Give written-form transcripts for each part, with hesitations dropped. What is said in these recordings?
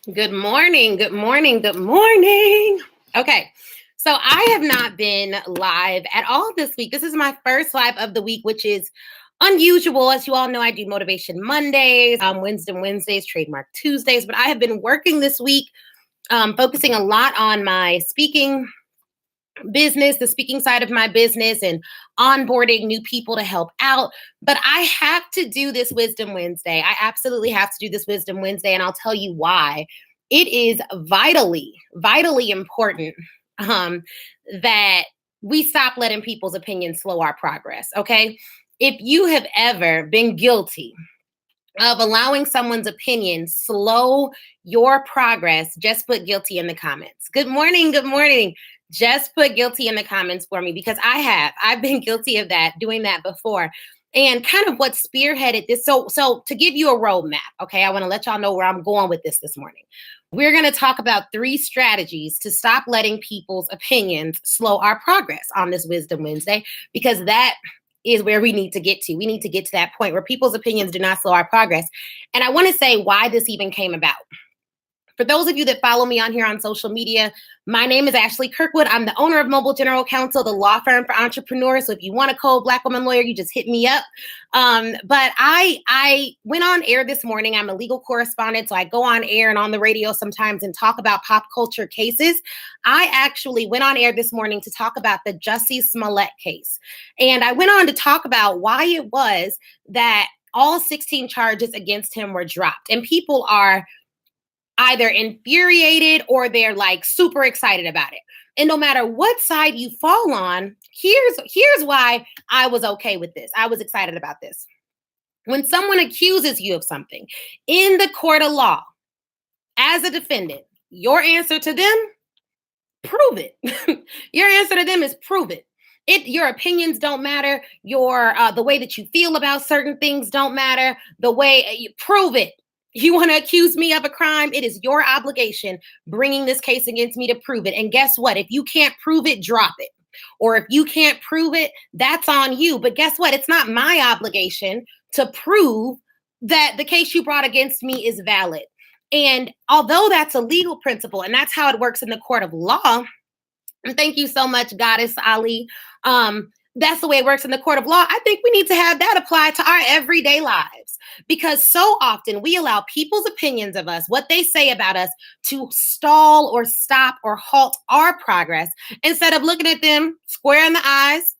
Good morning. Good morning. Good morning. Okay. So I have not been live at all this week. This is my first live of the week, which is unusual. As you all know, I do Motivation Mondays, Wisdom Wednesdays, Trademark Tuesdays, but I have been working this week, focusing a lot on my speaking business, the speaking side of my business, and onboarding new people to help out. But I have to do this Wisdom Wednesday. I absolutely have to do this Wisdom Wednesday, and I'll tell you why. It is vitally important um, that we stop letting people's opinions slow our progress. Okay. If you have ever been guilty of allowing someone's opinion slow your progress, just put guilty in the comments. Good morning. Good morning. Just put guilty in the comments for me because I've been guilty of that, doing that before. And kind of what spearheaded this. So to give you a roadmap, okay, I want to let y'all know where I'm going with this morning. We're going to talk about 3 strategies to stop letting people's opinions slow our progress on this Wisdom Wednesday, because that is where we need to get to. We need to get to that point where people's opinions do not slow our progress. And I want to say why this even came about. For those of you that follow me on here on social media, my name is Ashley Kirkwood. I'm the owner of Mobile General Counsel, the law firm for entrepreneurs. So if you want a cold Black woman lawyer, you just hit me up. But I went on air this morning. I'm a legal correspondent, so I go on air and on the radio sometimes and talk about pop culture cases. I actually went on air this morning to talk about the Jussie Smollett case. And I went on to talk about why it was that all 16 charges against him were dropped. And people are either infuriated or they're like super excited about it. And no matter what side you fall on, here's why I was okay with this. I was excited about this. When someone accuses you of something in the court of law, as a defendant, your answer to them, prove it. Your answer to them is prove it. Your opinions don't matter. The way that you feel about certain things don't matter. The way you prove it. You want to accuse me of a crime? It is your obligation bringing this case against me to prove it. And guess what? If you can't prove it, drop it. Or if you can't prove it, that's on you. But guess what? It's not my obligation to prove that the case you brought against me is valid. And although that's a legal principle, and that's how it works in the court of law, and thank you so much, Goddess Ali. That's the way it works in the court of law. I think we need to have that applied to our everyday lives, because so often we allow people's opinions of us, what they say about us, to stall or stop or halt our progress instead of looking at them square in the eyes.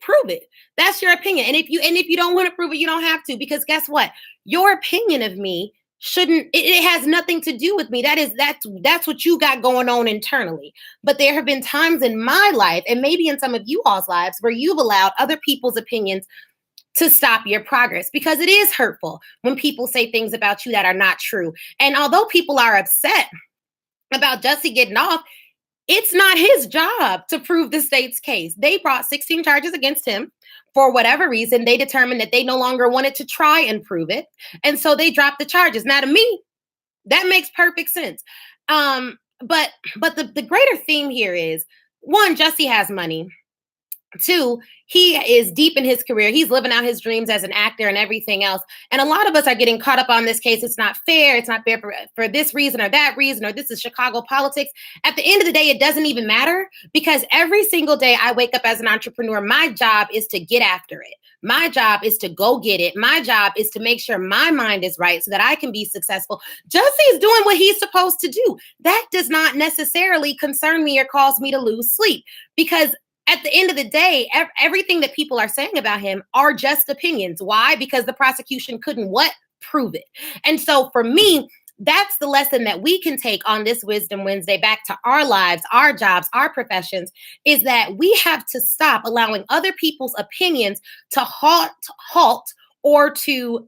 Prove it. That's your opinion. And if you don't want to prove it, you don't have to, because guess what? Your opinion of me it has nothing to do with me. That's what you got going on internally. But there have been times in my life, and maybe in some of you all's lives, where you've allowed other people's opinions to stop your progress, because it is hurtful when people say things about you that are not true. And although people are upset about Jussie getting off, it's not his job to prove the state's case. They brought 16 charges against him. For whatever reason, they determined that they no longer wanted to try and prove it. And so they dropped the charges. Now, to me, that makes perfect sense. But the greater theme here is, one, Jussie has money. 2, he is deep in his career. He's living out his dreams as an actor and everything else. And a lot of us are getting caught up on this case. It's not fair. It's not fair for this reason or that reason, or this is Chicago politics. At the end of the day, it doesn't even matter, because every single day I wake up as an entrepreneur, my job is to get after it. My job is to go get it. My job is to make sure my mind is right so that I can be successful. Jussie is doing what he's supposed to do. That does not necessarily concern me or cause me to lose sleep, because at the end of the day, everything that people are saying about him are just opinions. Why? Because the prosecution couldn't prove it. And so for me, that's the lesson that we can take on this Wisdom Wednesday back to our lives, our jobs, our professions, is that we have to stop allowing other people's opinions to halt or to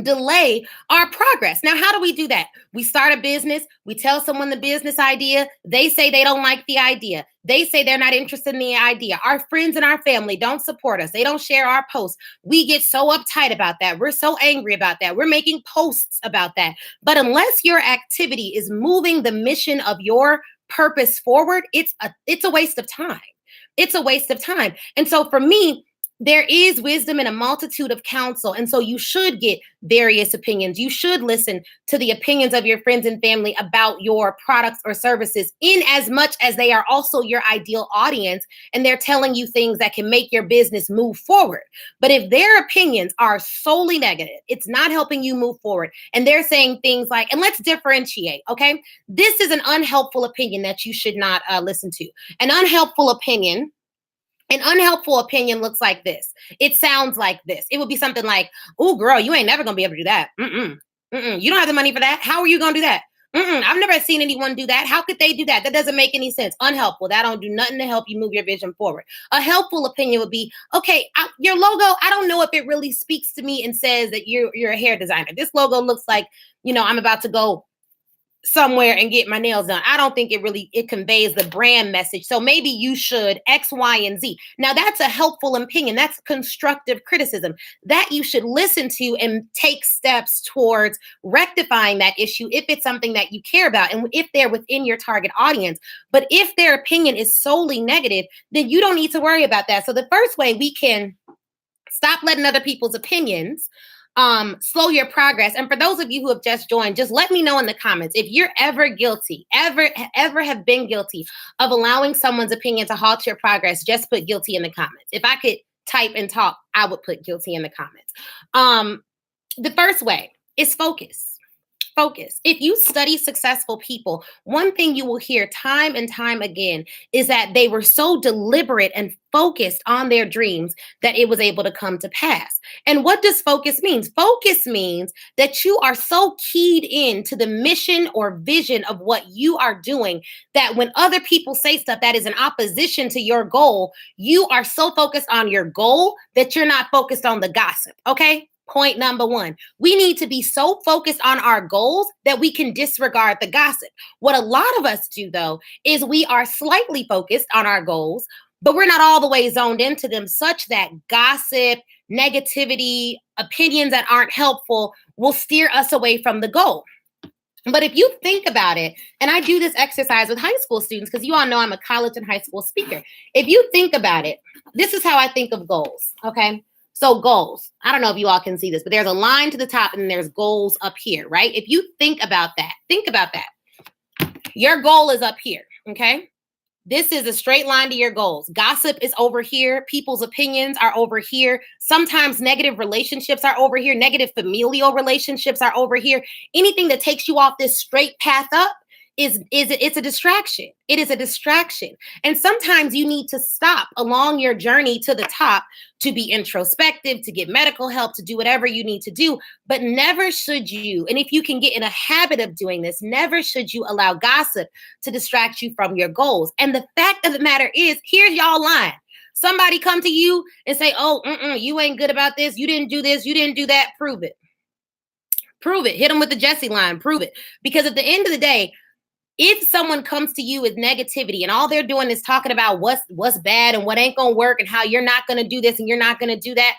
delay our progress. Now, how do we do that? We start a business. We tell someone the business idea. They say they don't like the idea. They say they're not interested in the idea. Our friends and our family don't support us. They don't share our posts. We get so uptight about that. We're so angry about that. We're making posts about that. But unless your activity is moving the mission of your purpose forward, it's a waste of time. It's a waste of time. And so for me, there is wisdom in a multitude of counsel. And so you should get various opinions. You should listen to the opinions of your friends and family about your products or services, in as much as they are also your ideal audience and they're telling you things that can make your business move forward. But if their opinions are solely negative, it's not helping you move forward. And they're saying things like, and let's differentiate, okay? This is an unhelpful opinion that you should not listen to. An unhelpful opinion looks like this. It sounds like this. It would be something like, "Oh, girl, you ain't never gonna be able to do that. You don't have the money for that. How are you gonna do that? I've never seen anyone do that. How could they do that? That doesn't make any sense. Unhelpful. That don't do nothing to help you move your vision forward." A helpful opinion would be, "Okay, your logo, I don't know if it really speaks to me and says that you're a hair designer. This logo looks like, I'm about to go somewhere and get my nails done. I don't think it conveys the brand message. So maybe you should X, Y, and Z." Now that's a helpful opinion. That's constructive criticism that you should listen to and take steps towards rectifying that issue if it's something that you care about and if they're within your target audience. But if their opinion is solely negative, then you don't need to worry about that. So the first way we can stop letting other people's opinions slow your progress. And for those of you who have just joined, just let me know in the comments if you're ever guilty, ever have been guilty of allowing someone's opinion to halt your progress. Just put guilty in the comments. If I could type and talk, I would put guilty in the comments. The first way is focus. Focus. If you study successful people, one thing you will hear time and time again is that they were so deliberate and focused on their dreams that it was able to come to pass. And what does focus mean? Focus means that you are so keyed in to the mission or vision of what you are doing that when other people say stuff that is in opposition to your goal, you are so focused on your goal that you're not focused on the gossip. Okay? Point number one, we need to be so focused on our goals that we can disregard the gossip. What a lot of us do, though, is we are slightly focused on our goals, but we're not all the way zoned into them, such that gossip, negativity, opinions that aren't helpful will steer us away from the goal. But if you think about it, and I do this exercise with high school students, because you all know I'm a college and high school speaker. If you think about it, this is how I think of goals, okay? So goals, I don't know if you all can see this, but there's a line to the top and there's goals up here, right? If you think about that. Your goal is up here, okay? This is a straight line to your goals. Gossip is over here. People's opinions are over here. Sometimes negative relationships are over here. Negative familial relationships are over here. Anything that takes you off this straight path up, it's a distraction. It is a distraction. And sometimes you need to stop along your journey to the top to be introspective, to get medical help, to do whatever you need to do. But never should you, and if you can get in a habit of doing this, never should you allow gossip to distract you from your goals. And the fact of the matter is, here's y'all line. Somebody come to you and say, "Oh, you ain't good about this. You didn't do this. You didn't do that." Prove it. Prove it. Hit them with the Jesse line. Prove it. Because at the end of the day, if someone comes to you with negativity and all they're doing is talking about what's bad and what ain't going to work and how you're not going to do this and you're not going to do that,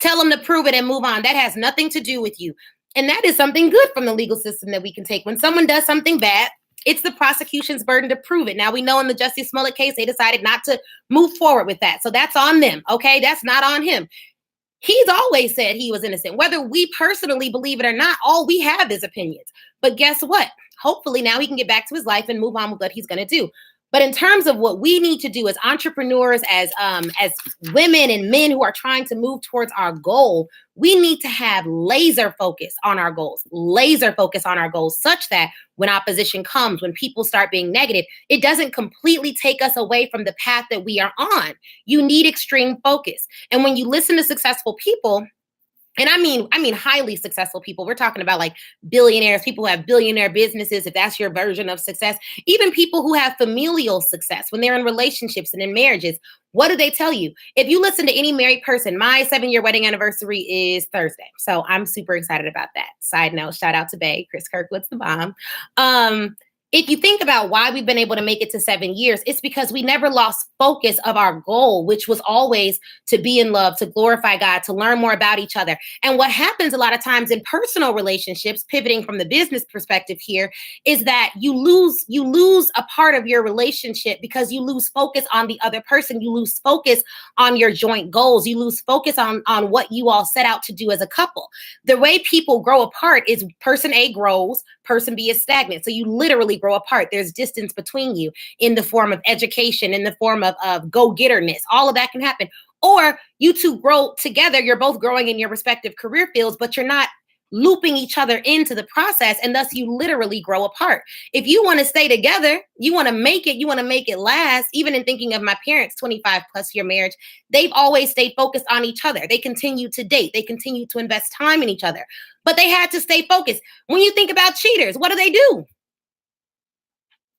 tell them to prove it and move on. That has nothing to do with you. And that is something good from the legal system that we can take. When someone does something bad, it's the prosecution's burden to prove it. Now, we know in the Jussie Smollett case, they decided not to move forward with that. So that's on them. Okay. That's not on him. He's always said he was innocent. Whether we personally believe it or not, all we have is opinions. But guess what? Hopefully now he can get back to his life and move on with what he's going to do. But in terms of what we need to do as entrepreneurs, as women and men who are trying to move towards our goal, we need to have laser focus on our goals, such that when opposition comes, when people start being negative, it doesn't completely take us away from the path that we are on. You need extreme focus. And when you listen to successful people, and I mean highly successful people. We're talking about like billionaires, people who have billionaire businesses, if that's your version of success. Even people who have familial success when they're in relationships and in marriages. What do they tell you? If you listen to any married person, my 7-year wedding anniversary is Thursday. So I'm super excited about that. Side note, shout out to Bae. Chris Kirkwood's the bomb. if you think about why we've been able to make it to 7 years, it's because we never lost focus of our goal, which was always to be in love, to glorify God, to learn more about each other. And what happens a lot of times in personal relationships, pivoting from the business perspective here, is that you lose a part of your relationship because you lose focus on the other person. You lose focus on your joint goals. You lose focus on what you all set out to do as a couple. The way people grow apart is person A grows, person B is stagnant. So you literally grow apart. There's distance between you in the form of education, in the form of go-getterness. All of that can happen. Or you two grow together. You're both growing in your respective career fields, but you're not looping each other into the process. And thus you literally grow apart. If you want to stay together, you want to make it last. Even in thinking of my parents' 25 plus year marriage, they've always stayed focused on each other. They continue to date. They continue to invest time in each other, but they had to stay focused. When you think about cheaters, what do?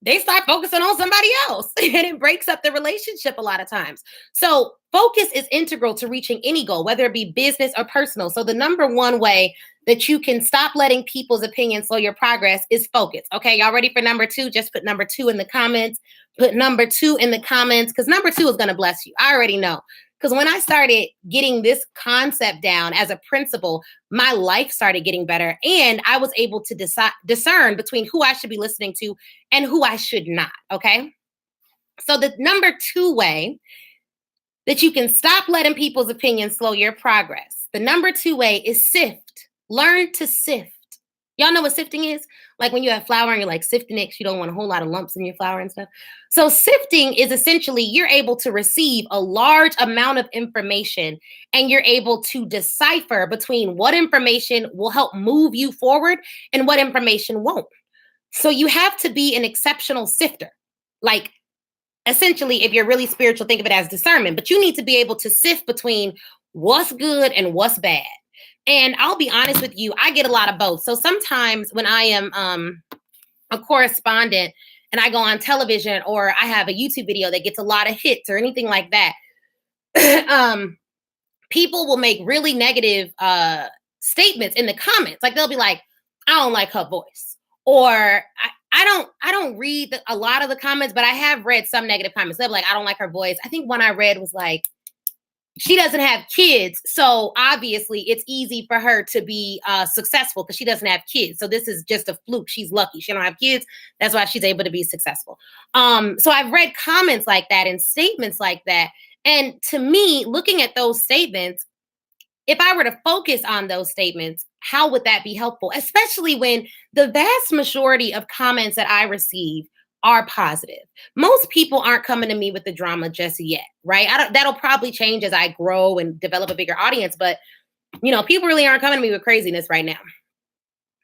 They start focusing on somebody else and it breaks up the relationship a lot of times. So focus is integral to reaching any goal, whether it be business or personal. So the number one way that you can stop letting people's opinions slow your progress is focus. Okay, y'all ready for number two? Just put number two in the comments. Put number two in the comments because number two is going to bless you. I already know. Because when I started getting this concept down as a principle, my life started getting better. And I was able to discern between who I should be listening to and who I should not. Okay. So the number two way that you can stop letting people's opinions slow your progress, the number two way is sift. Learn to sift. Y'all know what sifting is? Like when you have flour and you're like sifting it, you don't want a whole lot of lumps in your flour and stuff. So sifting is essentially you're able to receive a large amount of information and you're able to decipher between what information will help move you forward and what information won't. So you have to be an exceptional sifter. Like essentially, if you're really spiritual, think of it as discernment, but you need to be able to sift between what's good and what's bad. And I'll be honest with you, I get a lot of both. So sometimes when I am a correspondent and I go on television or I have a YouTube video that gets a lot of hits or anything like that, people will make really negative statements in the comments. Like they'll be like, I don't like her voice. Or I don't read a lot of the comments, but I have read some negative comments. They'll be like, I don't like her voice. I think one I read was like, she doesn't have kids, so obviously it's easy for her to be successful because she doesn't have kids. So this is just a fluke. She's lucky. She don't have kids. That's why she's able to be successful. So I've read comments like that and statements like that. And to me, looking at those statements, if I were to focus on those statements, how would that be helpful? Especially when the vast majority of comments that I receive are positive. Most people aren't coming to me with the drama just yet, right? That'll probably change as I grow and develop a bigger audience, but people really aren't coming to me with craziness right now.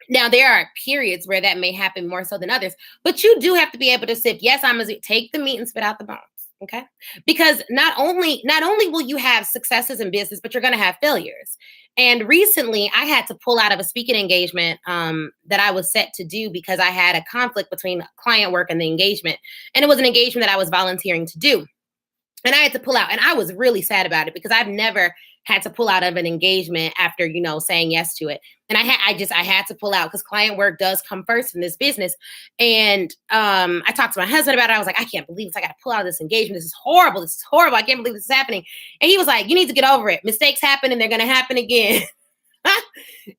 Now, there are periods where that may happen more so than others, but you do have to be able to sift. Yes, I'm going to take the meat and spit out the bones. Okay. Because not only will you have successes in business, but you're going to have failures. And recently I had to pull out of a speaking engagement that I was set to do because I had a conflict between client work and the engagement. And it was an engagement that I was volunteering to do. And I had to pull out. And I was really sad about it because I've never had to pull out of an engagement after, saying yes to it. And I had to pull out because client work does come first in this business. And I talked to my husband about it. I was like, I can't believe this. I got to pull out of this engagement. This is horrible. This is horrible. I can't believe this is happening. And he was like, you need to get over it. Mistakes happen and they're going to happen again.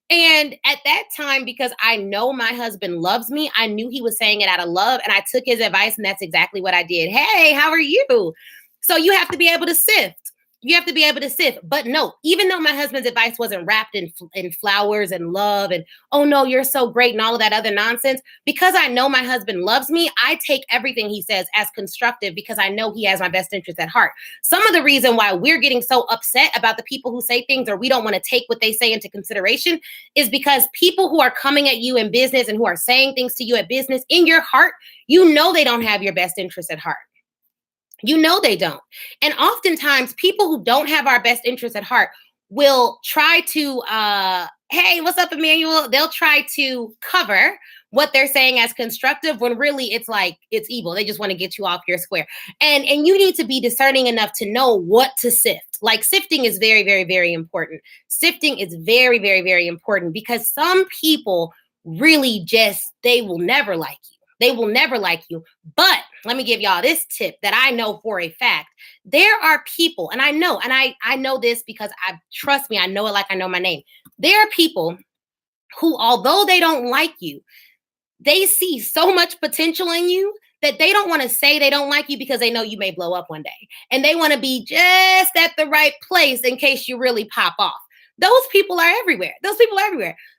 And at that time, because I know my husband loves me, I knew he was saying it out of love. And I took his advice and that's exactly what I did. Hey, how are you? So you have to be able to sift. You have to be able to sift. But no, even though my husband's advice wasn't wrapped in flowers and love and, oh no, you're so great and all of that other nonsense, because I know my husband loves me, I take everything he says as constructive because I know he has my best interest at heart. Some of the reason why we're getting so upset about the people who say things or we don't want to take what they say into consideration is because people who are coming at you in business and who are saying things to you at business, in your heart, they don't have your best interest at heart. They don't. And oftentimes people who don't have our best interests at heart will try to, hey, what's up, Emmanuel? They'll try to cover what they're saying as constructive when really it's like, it's evil. They just want to get you off your square. And you need to be discerning enough to know what to sift. Like sifting is very, very, very important. Sifting is very, very, very important because some people really they will never like you. They will never like you. But let me give y'all this tip that I know for a fact. There are people, and I know this because trust me, I know it like I know my name. There are people who, although they don't like you, they see so much potential in you that they don't want to say they don't like you because they know you may blow up one day. And they want to be just at the right place in case you really pop off. Those people are everywhere.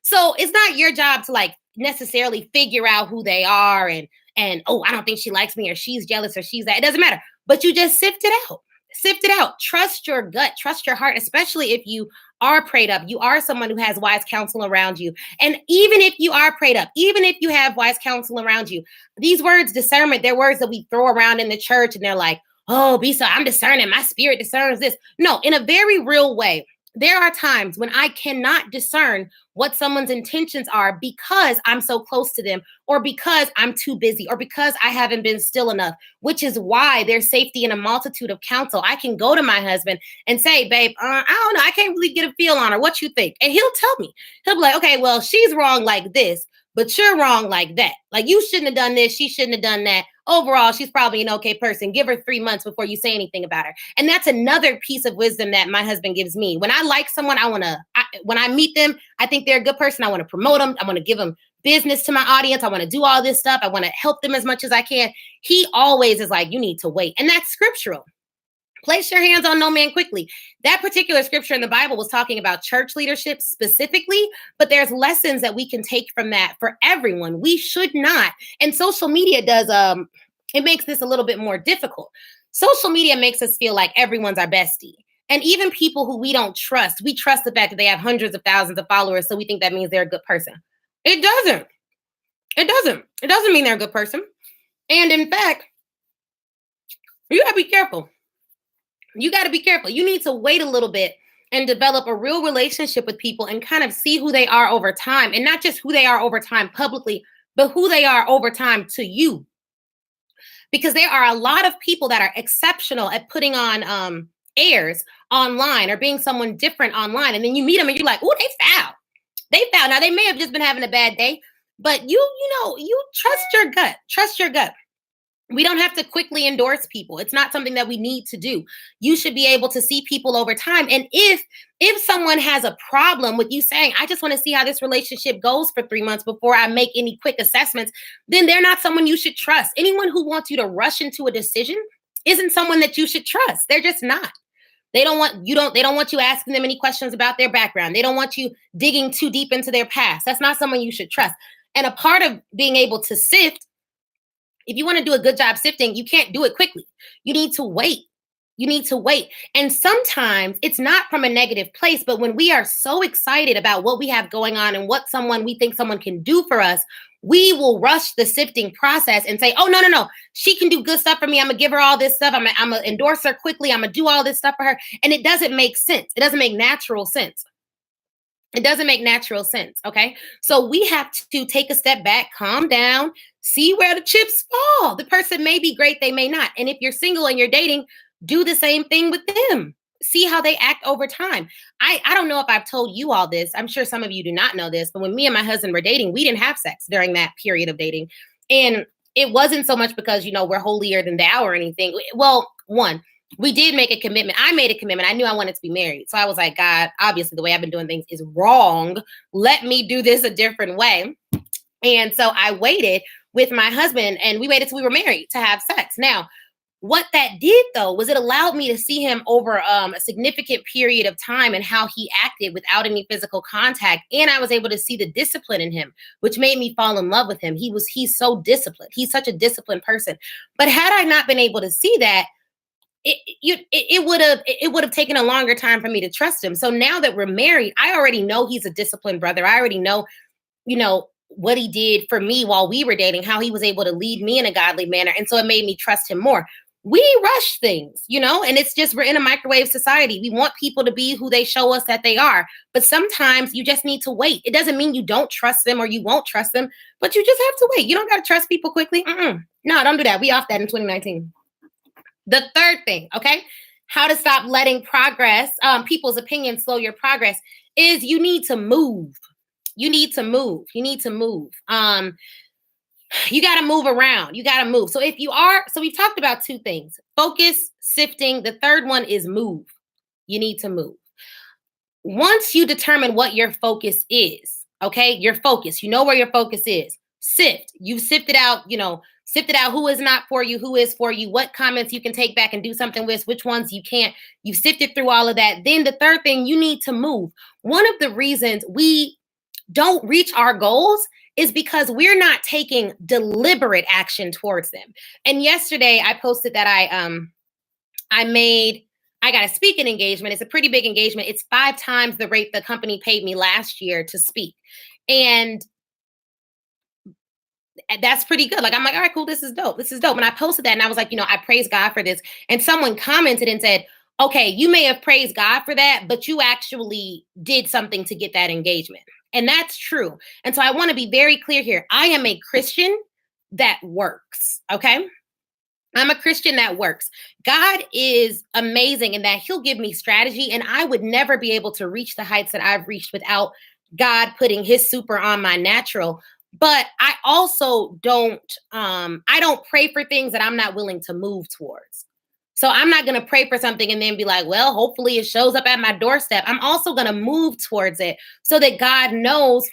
So it's not your job to like necessarily figure out who they are and oh, I don't think she likes me or she's jealous or she's that. It doesn't matter. But you just sift it out. Sift it out. Trust your gut. Trust your heart, especially if you are prayed up. You are someone who has wise counsel around you. And even if you are prayed up, even if you have wise counsel around you, these words, discernment, they're words that we throw around in the church and they're like, oh, I'm discerning. My spirit discerns this. No, in a very real way. There are times when I cannot discern what someone's intentions are because I'm so close to them or because I'm too busy or because I haven't been still enough, which is why there's safety in a multitude of counsel. I can go to my husband and say, babe, I don't know. I can't really get a feel on her. What you think? And he'll tell me. He'll be like, okay, well, she's wrong like this, but you're wrong like that. Like you shouldn't have done this. She shouldn't have done that. Overall, she's probably an okay person. Give her 3 months before you say anything about her. And that's another piece of wisdom that my husband gives me. When I like someone, when I meet them, I think they're a good person. I want to promote them. I want to give them business to my audience. I want to do all this stuff. I want to help them as much as I can. He always is like, you need to wait. And that's scriptural. Place your hands on no man quickly. That particular scripture in the Bible was talking about church leadership specifically, but there's lessons that we can take from that for everyone. We should not. And social media does, it makes this a little bit more difficult. Social media makes us feel like everyone's our bestie. And even people who we don't trust, we trust the fact that they have hundreds of thousands of followers. So we think that means they're a good person. It doesn't. It doesn't mean they're a good person. And in fact, you gotta be careful. You got to be careful. You need to wait a little bit and develop a real relationship with people and kind of see who they are over time, and not just who they are over time publicly, but who they are over time to you. Because there are a lot of people that are exceptional at putting on airs online or being someone different online. And then you meet them and you're like, oh, they foul. Now they may have just been having a bad day, but you trust your gut. Trust your gut. We don't have to quickly endorse people. It's not something that we need to do. You should be able to see people over time. And if someone has a problem with you saying, I just want to see how this relationship goes for 3 months before I make any quick assessments, then they're not someone you should trust. Anyone who wants you to rush into a decision isn't someone that you should trust. They're just not. They don't want you asking them any questions about their background. They don't want you digging too deep into their past. That's not someone you should trust. And a part of being able to sift, if you want to do a good job sifting, you can't do it quickly. You need to wait. And sometimes it's not from a negative place, but when we are so excited about what we have going on and what we think someone can do for us, we will rush the sifting process and say, oh, no. She can do good stuff for me. I'm going to give her all this stuff. I'm going to endorse her quickly. I'm going to do all this stuff for her. And it doesn't make sense. It doesn't make natural sense. Okay? So we have to take a step back, calm down, see where the chips fall. The person may be great, they may not. And if you're single and you're dating, do the same thing with them. See how they act over time. I don't know if I've told you all this. I'm sure some of you do not know this, but when me and my husband were dating, we didn't have sex during that period of dating. And it wasn't so much because, we're holier than thou or anything. Well, one, we did make a commitment. I made a commitment. I knew I wanted to be married. So I was like, God, obviously the way I've been doing things is wrong. Let me do this a different way. And so I waited with my husband and we waited till we were married to have sex. Now, what that did, though, was it allowed me to see him over a significant period of time and how he acted without any physical contact. And I was able to see the discipline in him, which made me fall in love with him. He's so disciplined. He's such a disciplined person. But had I not been able to see that, it would have taken a longer time for me to trust him. So now that we're married, I already know he's a disciplined brother. I already know, what he did for me while we were dating, how he was able to lead me in a godly manner. And so it made me trust him more. We rush things, and it's just, we're in a microwave society. We want people to be who they show us that they are. But sometimes you just need to wait. It doesn't mean you don't trust them or you won't trust them, but you just have to wait. You don't got to trust people quickly. No, don't do that. We off that in 2019. The third thing, okay, how to stop letting progress, people's opinions slow your progress, is you need to move. You got to move around. You got to move. So if you are, so we've talked about two things: focus, sifting. The third one is move. You need to move. Once you determine what your focus is, okay, your focus, you know where your focus is. Sift. You've sifted out, sifted out who is not for you, who is for you, what comments you can take back and do something with, which ones you can't. You've sifted through all of that. Then the third thing, you need to move. One of the reasons we don't reach our goals is because we're not taking deliberate action towards them. And yesterday I posted that I got a speaking engagement. It's a pretty big engagement. It's 5 times the rate the company paid me last year to speak. And that's pretty good. Like, I'm like, all right, cool. This is dope. This is dope. And I posted that and I was like, I praise God for this. And someone commented and said, okay, you may have praised God for that, but you actually did something to get that engagement. And that's true. And so I want to be very clear here. I am a Christian that works. Okay. I'm a Christian that works. God is amazing in that he'll give me strategy, and I would never be able to reach the heights that I've reached without God putting his super on my natural. But I also I don't pray for things that I'm not willing to move towards. So I'm not going to pray for something and then be like, well, hopefully it shows up at my doorstep. I'm also going to move towards it so that God knows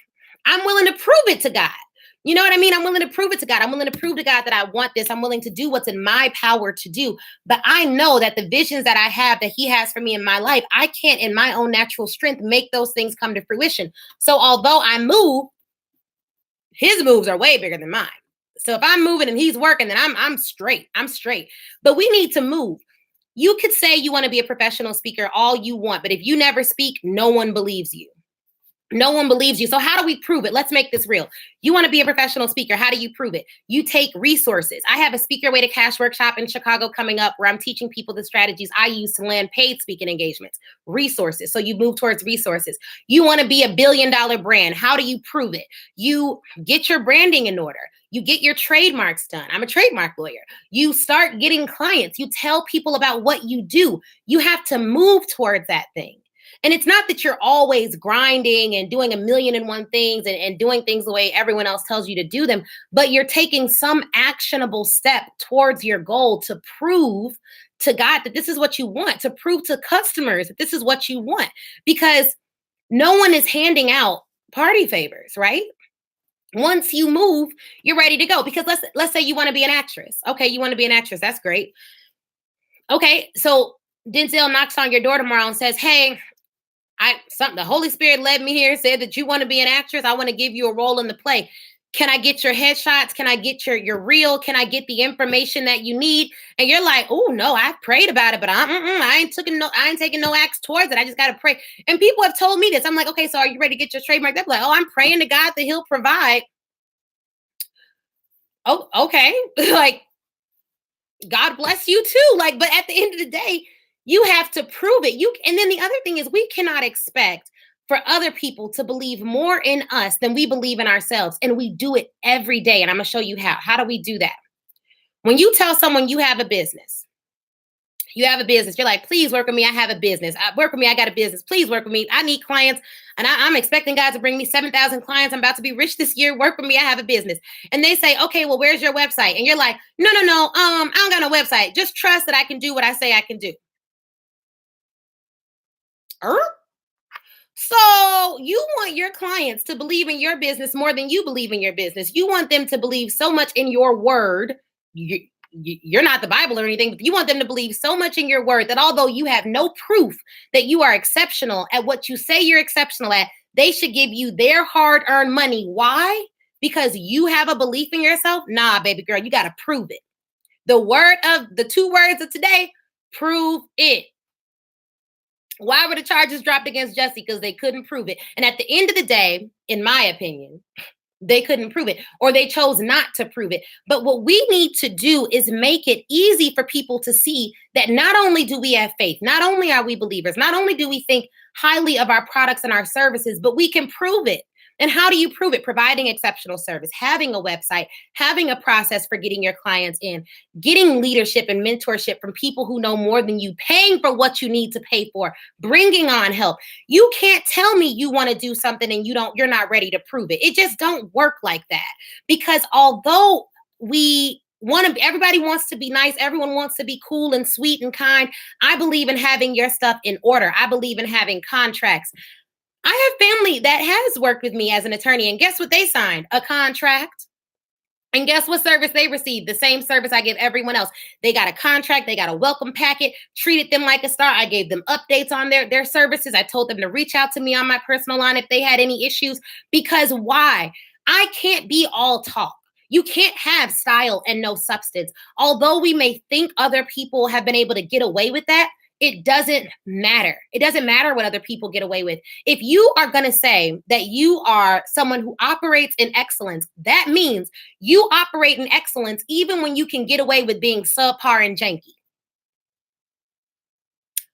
I'm willing to prove it to God. You know what I mean? I'm willing to prove it to God. I'm willing to prove to God that I want this. I'm willing to do what's in my power to do. But I know that the visions that I have that he has for me in my life, I can't in my own natural strength make those things come to fruition. So although I move, his moves are way bigger than mine. So if I'm moving and he's working, then I'm straight. I'm straight. But we need to move. You could say you want to be a professional speaker all you want, but if you never speak, no one believes you. No one believes you. So how do we prove it? Let's make this real. You want to be a professional speaker. How do you prove it? You take resources. I have a Speaker Way to Cash workshop in Chicago coming up where I'm teaching people the strategies I use to land paid speaking engagements. Resources. So you move towards resources. You want to be $1 billion brand. How do you prove it? You get your branding in order. You get your trademarks done. I'm a trademark lawyer. You start getting clients. You tell people about what you do. You have to move towards that thing. And it's not that you're always grinding and doing 1,000,001 things and doing things the way everyone else tells you to do them, but you're taking some actionable step towards your goal to prove to God that this is what you want, to prove to customers that this is what you want, because no one is handing out party favors, right? Once you move, you're ready to go. Because let's say you want to be an actress. Okay, you want to be an actress. That's great. Okay, so Denzel knocks on your door tomorrow and says, hey, the Holy Spirit led me here, said that you want to be an actress. I want to give you a role in the play. Can I get your headshots? Can I get your reel? Can I get the information that you need? And you're like, oh no, I've prayed about it, but I ain't taking no acts towards it. I just got to pray. And people have told me this. I'm like, okay, so are you ready to get your trademark? They're like, oh, I'm praying to God that he'll provide. Oh, okay. Like, God bless you too. Like, but at the end of the day, you have to prove it. And then the other thing is we cannot expect for other people to believe more in us than we believe in ourselves. And we do it every day. And I'm going to show you how. How do we do that? When you tell someone you have a business, you're like, please work with me. I have a business. Work with me. I got a business. Please work with me. I need clients. And I'm expecting God to bring me 7,000 clients. I'm about to be rich this year. Work with me. I have a business. And they say, okay, well, where's your website? And you're like, no. I don't got no website. Just trust that I can do what I say I can do. So you want your clients to believe in your business more than you believe in your business. You want them to believe so much in your word. You're not the Bible or anything, but you want them to believe so much in your word that although you have no proof that you are exceptional at what you say you're exceptional at, they should give you their hard-earned money. Why? Because you have a belief in yourself? Nah, baby girl, you got to prove it. The 2 words of today, prove it. Why were the charges dropped against Jussie? Because they couldn't prove it. And at the end of the day, in my opinion, they couldn't prove it, or they chose not to prove it. But what we need to do is make it easy for people to see that not only do we have faith, not only are we believers, not only do we think highly of our products and our services, but we can prove it. And how do you prove it? Providing exceptional service, having a website, having a process for getting your clients in, getting leadership and mentorship from people who know more than you, paying for what you need to pay for, bringing on help. You can't tell me you want to do something and you're not ready to prove it. It just don't work like that. Because although everybody wants to be nice, everyone wants to be cool and sweet and kind, I believe in having your stuff in order. I believe in having contracts. I have family that has worked with me as an attorney, and guess what they signed? A contract. And guess what service they received? The same service I give everyone else. They got a contract, they got a welcome packet, treated them like a star. I gave them updates on their services. I told them to reach out to me on my personal line if they had any issues. Because why? I can't be all talk. You can't have style and no substance. Although we may think other people have been able to get away with that, it doesn't matter. It doesn't matter what other people get away with. If you are going to say that you are someone who operates in excellence, that means you operate in excellence even when you can get away with being subpar and janky.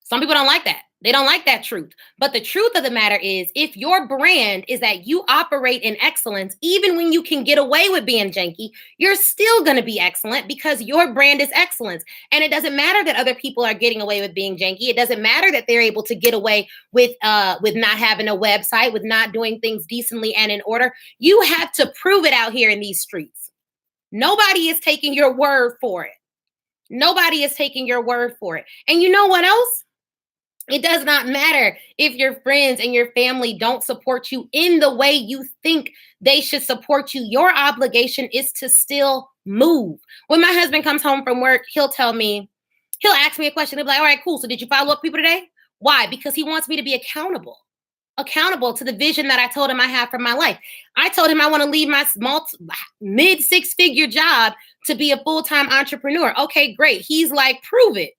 Some people don't like that. They don't like that truth. But the truth of the matter is, if your brand is that you operate in excellence, even when you can get away with being janky, you're still going to be excellent because your brand is excellence. And it doesn't matter that other people are getting away with being janky. It doesn't matter that they're able to get away with not having a website, with not doing things decently and in order. You have to prove it out here in these streets. Nobody is taking your word for it. Nobody is taking your word for it. And you know what else? It does not matter if your friends and your family don't support you in the way you think they should support you. Your obligation is to still move. When my husband comes home from work, he'll ask me a question. He'll be like, all right, cool. So did you follow up people today? Why? Because he wants me to be accountable to the vision that I told him I have for my life. I told him I want to leave my mid 6-figure job to be a full-time entrepreneur. Okay, great. He's like, prove it.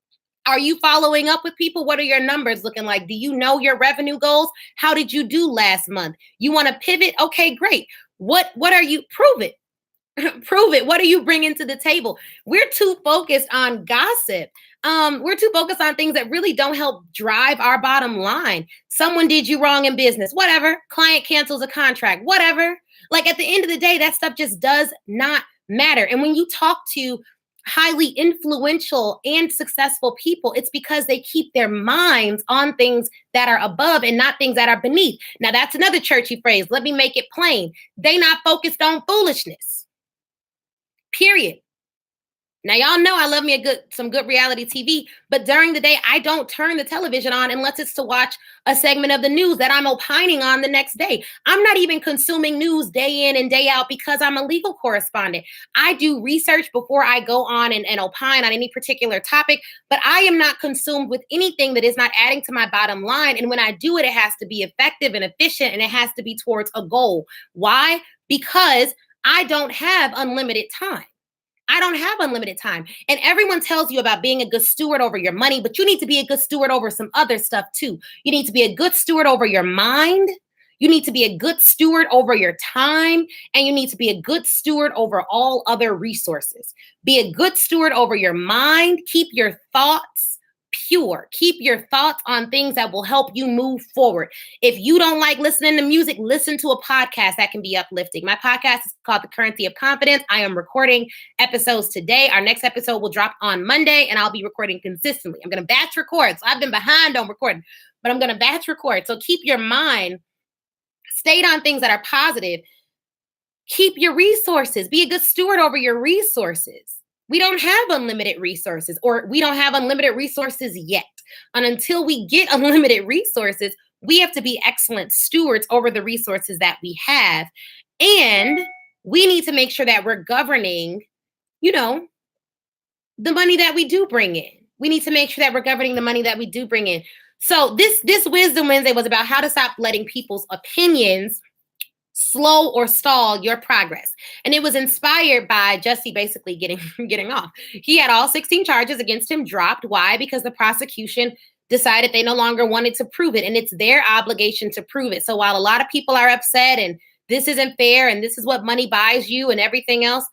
Are you following up with people? What are your numbers looking like? Do you know your revenue goals? How did you do last month? You want to pivot? Okay, great. What are you? Prove it. Prove it. What are you bringing to the table? We're too focused on gossip. We're too focused on things that really don't help drive our bottom line. Someone did you wrong in business. Whatever. Client cancels a contract. Whatever. Like at the end of the day, that stuff just does not matter. And when you talk to highly influential and successful people, it's because they keep their minds on things that are above and not things that are beneath. Now, that's another churchy phrase. Let me make it plain. They not focused on foolishness. Period. Now, y'all know I love me some good reality TV, but during the day, I don't turn the television on unless it's to watch a segment of the news that I'm opining on the next day. I'm not even consuming news day in and day out because I'm a legal correspondent. I do research before I go on and opine on any particular topic, but I am not consumed with anything that is not adding to my bottom line. And when I do it, it has to be effective and efficient, and it has to be towards a goal. Why? Because I don't have unlimited time. I don't have unlimited time. And everyone tells you about being a good steward over your money, but you need to be a good steward over some other stuff too. You need to be a good steward over your mind. You need to be a good steward over your time. And you need to be a good steward over all other resources. Be a good steward over your mind. Keep your thoughts pure. Keep your thoughts on things that will help you move forward. If you don't like listening to music, listen to a podcast that can be uplifting. My podcast is called The Currency of Confidence. I am recording episodes today. Our next episode will drop on Monday, and I'll be recording consistently. I'm going to batch record. So I've been behind on recording, but I'm going to batch record. So keep your mind stayed on things that are positive. Keep your resources. Be a good steward over your resources. We don't have unlimited resources, or we don't have unlimited resources yet. And until we get unlimited resources, we have to be excellent stewards over the resources that we have. And we need to make sure that we're governing, the money that we do bring in. We need to make sure that we're governing the money that we do bring in. So this Wisdom Wednesday was about how to stop letting people's opinions slow or stall your progress. And it was inspired by Jesse basically getting off. He had all 16 charges against him dropped. Why? Because the prosecution decided they no longer wanted to prove it, and it's their obligation to prove it. So while a lot of people are upset and this isn't fair and this is what money buys you and everything else,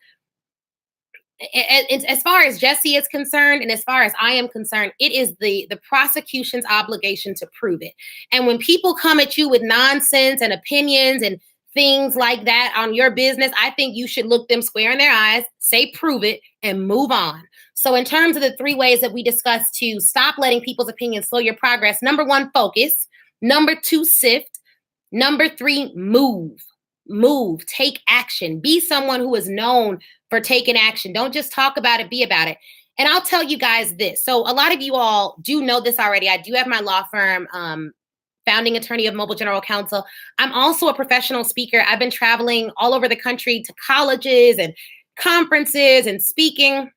as far as Jesse is concerned, and as far as I am concerned, it is the prosecution's obligation to prove it. And when people come at you with nonsense and opinions and things like that on your business, I think you should look them square in their eyes, say prove it, and move on. So in terms of the 3 ways that we discussed to stop letting people's opinions slow your progress, number 1, focus. Number 2, sift. Number 3, move. Move, take action. Be someone who is known for taking action. Don't just talk about it, be about it. And I'll tell you guys this. So a lot of you all do know this already. I do have my law firm, founding attorney of Mobile General Counsel. I'm also a professional speaker. I've been traveling all over the country to colleges and conferences and speaking.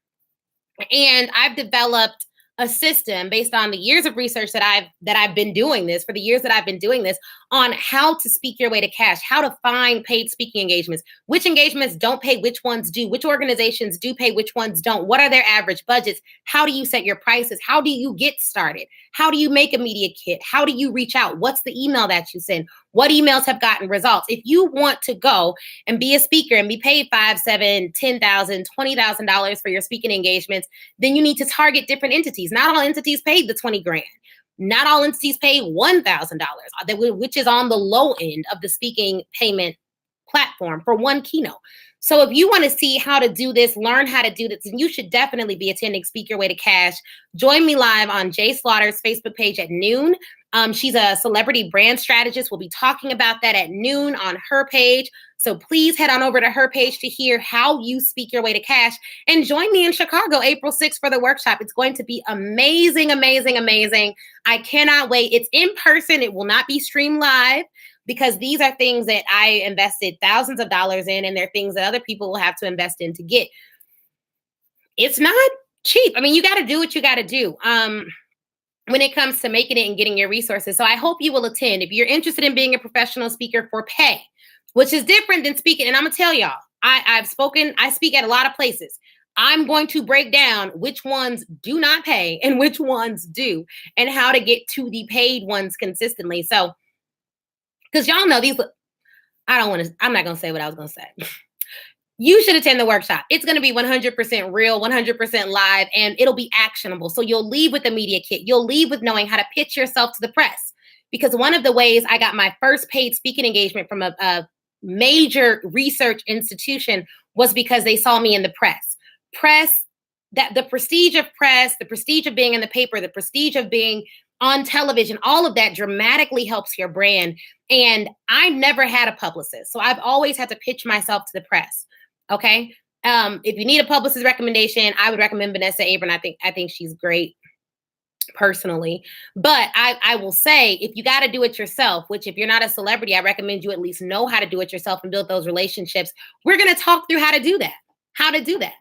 And I've developed a system based on the years of research that I've been doing this, for the years that I've been doing this, on how to speak your way to cash, how to find paid speaking engagements, which engagements don't pay, which ones do, which organizations do pay, which ones don't, what are their average budgets, how do you set your prices, how do you get started, how do you make a media kit, how do you reach out, what's the email that you send, what emails have gotten results. If you want to go and be a speaker and be paid $5,000, $7,000, $10,000, $20,000 for your speaking engagements, then you need to target different entities. Not all entities paid the 20 grand. Not all entities pay $1,000, which is on the low end of the speaking payment platform for one keynote. So if you want to see how to do this, learn how to do this, then you should definitely be attending Speak Your Way to Cash. Join me live on Jay Slaughter's Facebook page at noon. She's a celebrity brand strategist. We'll be talking about that at noon on her page. So please head on over to her page to hear how you speak your way to cash, and join me in Chicago, April 6th for the workshop. It's going to be amazing, amazing, amazing. I cannot wait. It's in person. It will not be streamed live, because these are things that I invested thousands of dollars in, and they're things that other people will have to invest in to get. It's not cheap. I mean, you got to do what you got to do when it comes to making it and getting your resources. So I hope you will attend. If you're interested in being a professional speaker for pay, which is different than speaking, and I'm going to tell y'all, I speak at a lot of places. I'm going to break down which ones do not pay and which ones do, and how to get to the paid ones consistently. So, because y'all know these, I'm not going to say what I was going to say. You should attend the workshop. It's going to be 100% real, 100% live, and it'll be actionable. So you'll leave with a media kit. You'll leave with knowing how to pitch yourself to the press. Because one of the ways I got my first paid speaking engagement from a major research institution was because they saw me in the press. That the prestige of press, the prestige of being in the paper, the prestige of being on television, all of that dramatically helps your brand. And I never had a publicist, so I've always had to pitch myself to the press. Okay. If you need a publicist recommendation, I would recommend Vanessa Abram. I think she's great personally. But I will say, if you got to do it yourself, which if you're not a celebrity, I recommend you at least know how to do it yourself and build those relationships. We're going to talk through how to do that,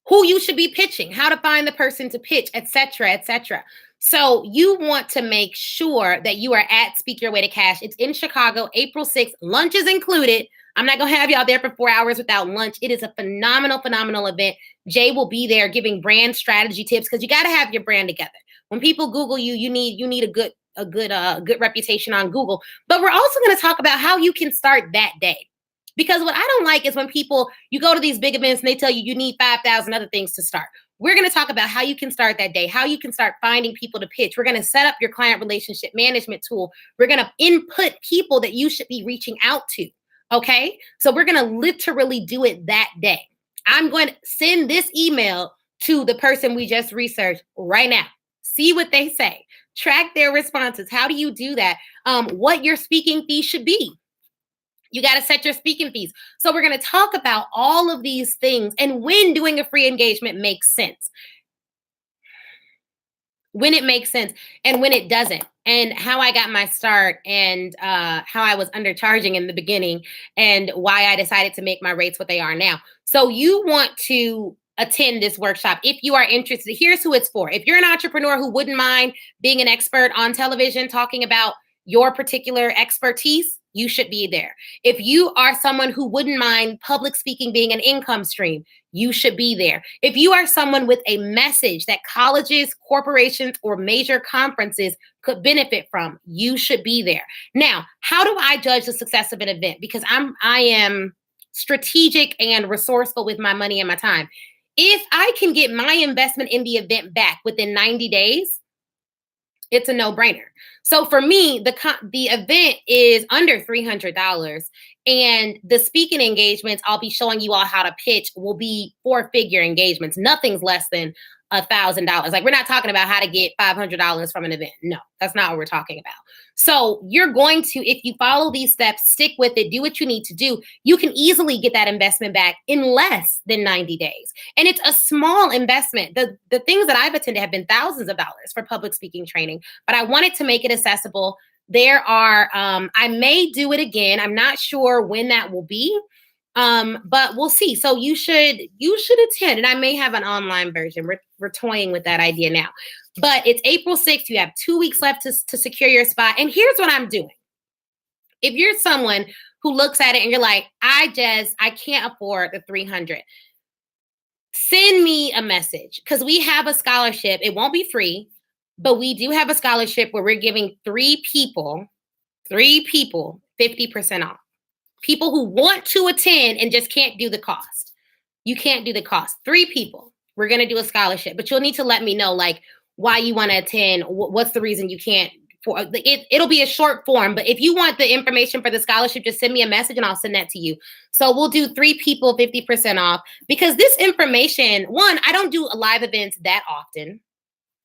who you should be pitching, how to find the person to pitch, et cetera, et cetera. So you want to make sure that you are at Speak Your Way to Cash. It's in Chicago, April 6th. Lunch is included. I'm not going to have y'all there for 4 hours without lunch. It is a phenomenal, phenomenal event. Jay will be there giving brand strategy tips, because you got to have your brand together. When people Google you, you need a good reputation on Google. But we're also going to talk about how you can start that day. Because what I don't like is when you go to these big events and they tell you need 5,000 other things to start. We're going to talk about how you can start that day, how you can start finding people to pitch. We're going to set up your client relationship management tool. We're going to input people that you should be reaching out to. Okay. So we're going to literally do it that day. I'm going to send this email to the person we just researched right now. See what they say. Track their responses. How do you do that? What your speaking fee should be. You got to set your speaking fees. So we're going to talk about all of these things and when doing a free engagement makes sense. When it makes sense and when it doesn't, and how I got my start, and how I was undercharging in the beginning, and why I decided to make my rates what they are now. So you want to attend this workshop if you are interested. Here's who it's for. If you're an entrepreneur who wouldn't mind being an expert on television, talking about your particular expertise, you should be there. If you are someone who wouldn't mind public speaking being an income stream, you should be there. If you are someone with a message that colleges, corporations, or major conferences could benefit from, you should be there. Now, how do I judge the success of an event? Because I am strategic and resourceful with my money and my time. If I can get my investment in the event back within 90 days, It's a no-brainer. So for me, the event is under $300, and the speaking engagements I'll be showing you all how to pitch will be four-figure engagements. Nothing's less than $1,000. Like, we're not talking about how to get $500 from an event. No, that's not what we're talking about. So you're going to, if you follow these steps, stick with it, do what you need to do, you can easily get that investment back in less than 90 days. And it's a small investment. The things that I've attended have been thousands of dollars for public speaking training, but I wanted to make it accessible. There are, I may do it again. I'm not sure when that will be. But we'll see. So you should attend, and I may have an online version. We're toying with that idea now. But it's April 6th. You have 2 weeks left to secure your spot. And here's what I'm doing. If you're someone who looks at it and you're like, I can't afford the 300, send me a message, because we have a scholarship. It won't be free, but we do have a scholarship where we're giving three people 50% off. People who want to attend and just can't do the cost. You can't do the cost. 3 people. We're going to do a scholarship, but you'll need to let me know, like, why you want to attend. What's the reason you can't? It'll be a short form, but if you want the information for the scholarship, just send me a message and I'll send that to you. So we'll do 3 people, 50% off, because this information, one, I don't do live events that often.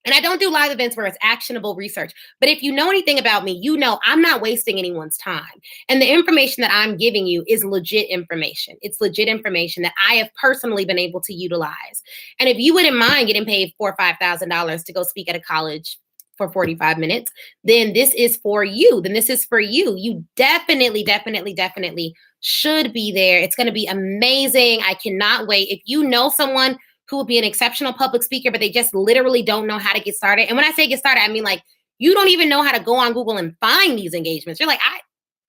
And I don't do live events where it's actionable research. But if you know anything about me, you know I'm not wasting anyone's time. And the information that I'm giving you is legit information. It's legit information that I have personally been able to utilize. And if you wouldn't mind getting paid $4,000 or $5,000 to go speak at a college for 45 minutes, then this is for you. You definitely should be there. It's going to be amazing. I cannot wait. If you know someone who will be an exceptional public speaker, but they just literally don't know how to get started. And when I say get started, I mean, like, you don't even know how to go on Google and find these engagements. You're like,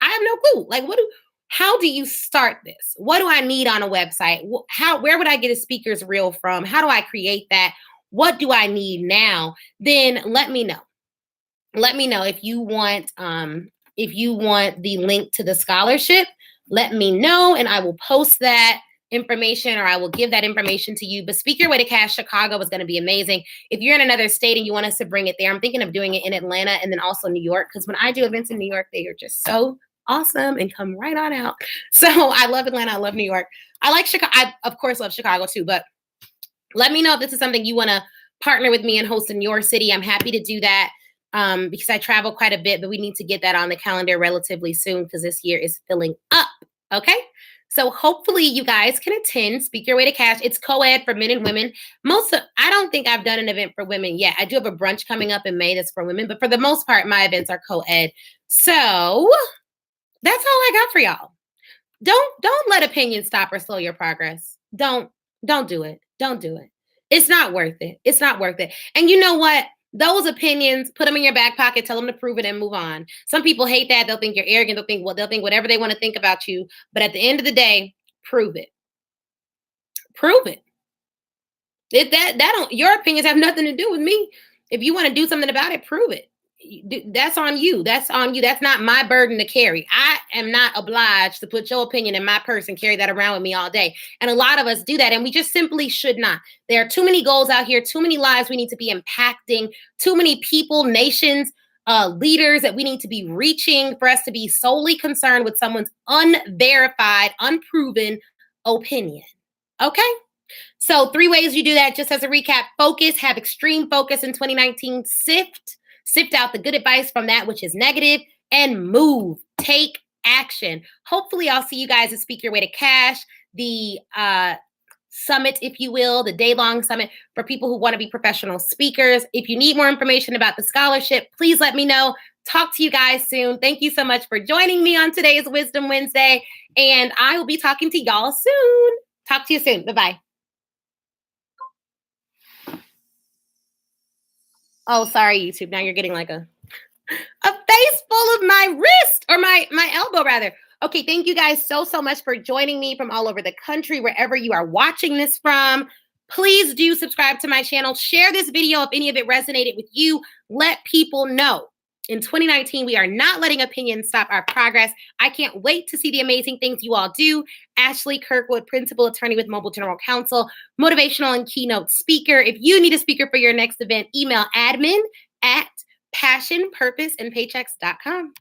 I have no clue. Like, how do you start this? What do I need on a website? Where would I get a speaker's reel from? How do I create that? What do I need now? Then let me know. Let me know if you want the link to the scholarship. Let me know, and I will post that information, or I will give that information to you. But Speak Your Way to Cash Chicago is going to be amazing. If you're in another state and you want us to bring it there, I'm thinking of doing it in Atlanta and then also New York, because when I do events in New York, they are just so awesome and come right on out. So I love Atlanta. I love New York. I like Chicago. I, of course, love Chicago too, but let me know if this is something you want to partner with me and host in your city. I'm happy to do that, because I travel quite a bit, but we need to get that on the calendar relatively soon, because this year is filling up. Okay. So hopefully you guys can attend Speak Your Way to Cash. It's co-ed for men and women. I don't think I've done an event for women yet. I do have a brunch coming up in May that's for women, but for the most part, my events are co-ed. So that's all I got for y'all. Don't let opinions stop or slow your progress. Don't do it. Don't do it. It's not worth it. It's not worth it. And you know what? Those opinions, put them in your back pocket, tell them to prove it and move on. Some people hate that. They'll think you're arrogant. They'll think whatever they want to think about you. But at the end of the day, prove it. Prove it. Your opinions have nothing to do with me. If you want to do something about it, prove it. That's on you. That's on you. That's not my burden to carry. I am not obliged to put your opinion in my purse and carry that around with me all day. And a lot of us do that, and we just simply should not. There are too many goals out here, too many lives we need to be impacting, too many people, nations, leaders that we need to be reaching for us to be solely concerned with someone's unverified, unproven opinion. Okay? So 3 ways you do that, just as a recap: focus, have extreme focus in 2019, sift out the good advice from that which is negative, and move. Take action. Hopefully I'll see you guys at Speak Your Way to Cash, the summit, if you will, the day-long summit for people who want to be professional speakers. If you need more information about the scholarship, please let me know. Talk to you guys soon. Thank you so much for joining me on today's Wisdom Wednesday, and I will be talking to y'all soon. Talk to you soon. Bye-bye. Oh, sorry, YouTube. Now you're getting like a face full of my wrist, or my elbow rather. Okay, thank you guys so much for joining me from all over the country, wherever you are watching this from. Please do subscribe to my channel. Share this video if any of it resonated with you. Let people know. In 2019, we are not letting opinions stop our progress. I can't wait to see the amazing things you all do. Ashley Kirkwood, principal attorney with Mobile General Counsel, motivational and keynote speaker. If you need a speaker for your next event, email admin at Passion, Purpose, and Paychecks.com.